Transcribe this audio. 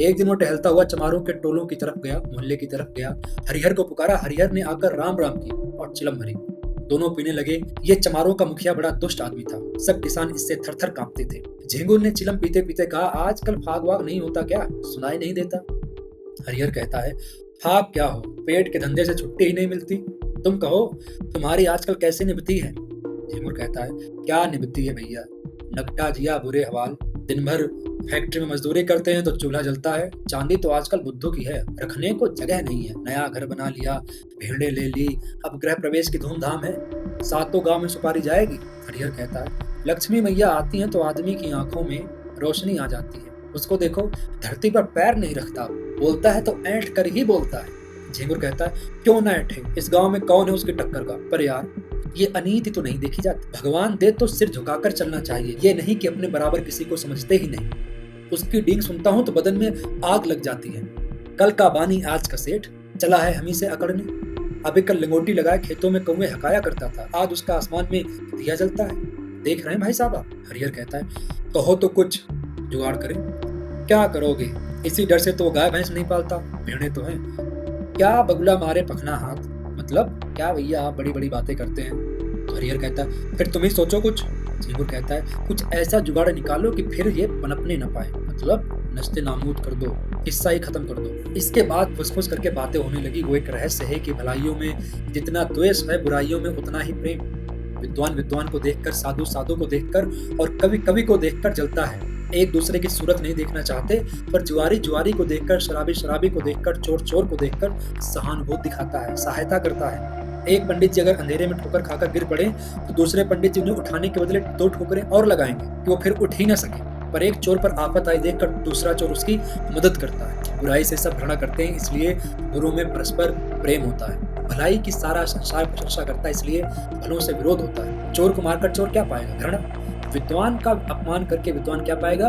एक दिन वो टहलता हुआ चमारों के टोलों की तरफ गया, मोहल्ले की तरफ गया। हरिहर को पुकारा। हरिहर ने आकर राम राम की और चिलम भरी। दोनों पीने लगे। ये चमारों का मुखिया बड़ा दुष्ट आदमी था। सब किसान इससे थर थर कांपते थे। झिंगुर ने चिलम पीते पीते कहा, आजकल फाग वाग नहीं होता क्या? सुनाई नहीं देता। हरिहर कहता है, फाग क्या हो, पेट के धंधे से छुट्टी ही नहीं मिलती। तुम कहो, तुम्हारी आजकल कैसे निभती है? झिंगुर कहता है, क्या निभती है भैया, नकटा जिया बुरे हवाल। दिन भर फैक्ट्री में मजदूरी करते हैं तो चूल्हा जलता है। चांदी तो आजकल बुद्धू की है, रखने को जगह नहीं है। नया घर बना लिया, भेड़े ले ली, अब गृह प्रवेश की धूमधाम है। सातों गांव में सुपारी जाएगी। हरिहर कहता है, लक्ष्मी मैया आती हैं तो आदमी की आंखों में रोशनी आ जाती है। उसको देखो, धरती पर पैर नहीं रखता, बोलता है तो ऐंठ कर ही बोलता है। झिंगुर कहता है, क्यों ना ऐंठे, इस गांव में कौन है उसकी टक्कर का? पर यार, ये अनीति तो नहीं देखी जाती। भगवान दे तो सिर झुकाकर चलना चाहिए, ये नहीं कि अपने बराबर किसी को समझते ही नहीं। उसकी डींग सुनता हूं तो बदन में आग लग जाती है। कल का बानी आज का सेठ, चला है हमी से अकड़ने। अभी कल लंगोटी लगाए खेतों में कौवे हकाया करता था, आज उसका आसमान में दिया जलता है। देख रहे हैं भाई साहब? हरिहर कहता है, कहो तो कुछ जुगाड़ करें। क्या करोगे? इसी डर से तो गाय भैंस नहीं पालता, भेड़े तो हैं। क्या बगुला मारे पखना हाथ, मतलब क्या भैया आप बड़ी बड़ी बातें करते हैं। तो हरिहर कहता है, फिर तुम ही सोचो कुछ। झिंगुर कहता है, कुछ ऐसा जुगाड़ निकालो कि फिर ये पनपने न पाए, मतलब नस्ते नामूद कर दो, किस्सा ही खत्म कर दो। इसके बाद फुसफुस करके बातें होने लगी। वो एक रहस्य है कि भलाइयों में जितना द्वेष है, बुराइयों में उतना ही प्रेम। विद्वान विद्वान को देखकर, साधु साधु को देखकर और कवि कवि को देखकर जलता है। एक दूसरे की सूरत नहीं देखना चाहते, पर जुआरी जुआरी को देखकर, शराबी शराबी को देखकर, चोर चोर को देखकर सहानुभूति दिखाता है, सहायता करता है। एक पंडित जी अगर अंधेरे में ठोकर खाकर गिर पड़े तो दूसरे पंडित जी उन्हें उठाने के बदले 2 ठोकरें और लगाएंगे कि वो फिर उठ ही ना सके। पर एक चोर पर आफत आई देखकर दूसरा चोर उसकी मदद करता है। बुराई से सब घृणा करते हैं, इसलिए बुरों में परस्पर प्रेम होता है। भलाई की सारा संसार प्रशंसा करता है, इसलिए भलों से विरोध होता है। चोर को मारकर चोर क्या पाएगा? घृणा। विद्वान का अपमान करके विद्वान क्या पाएगा?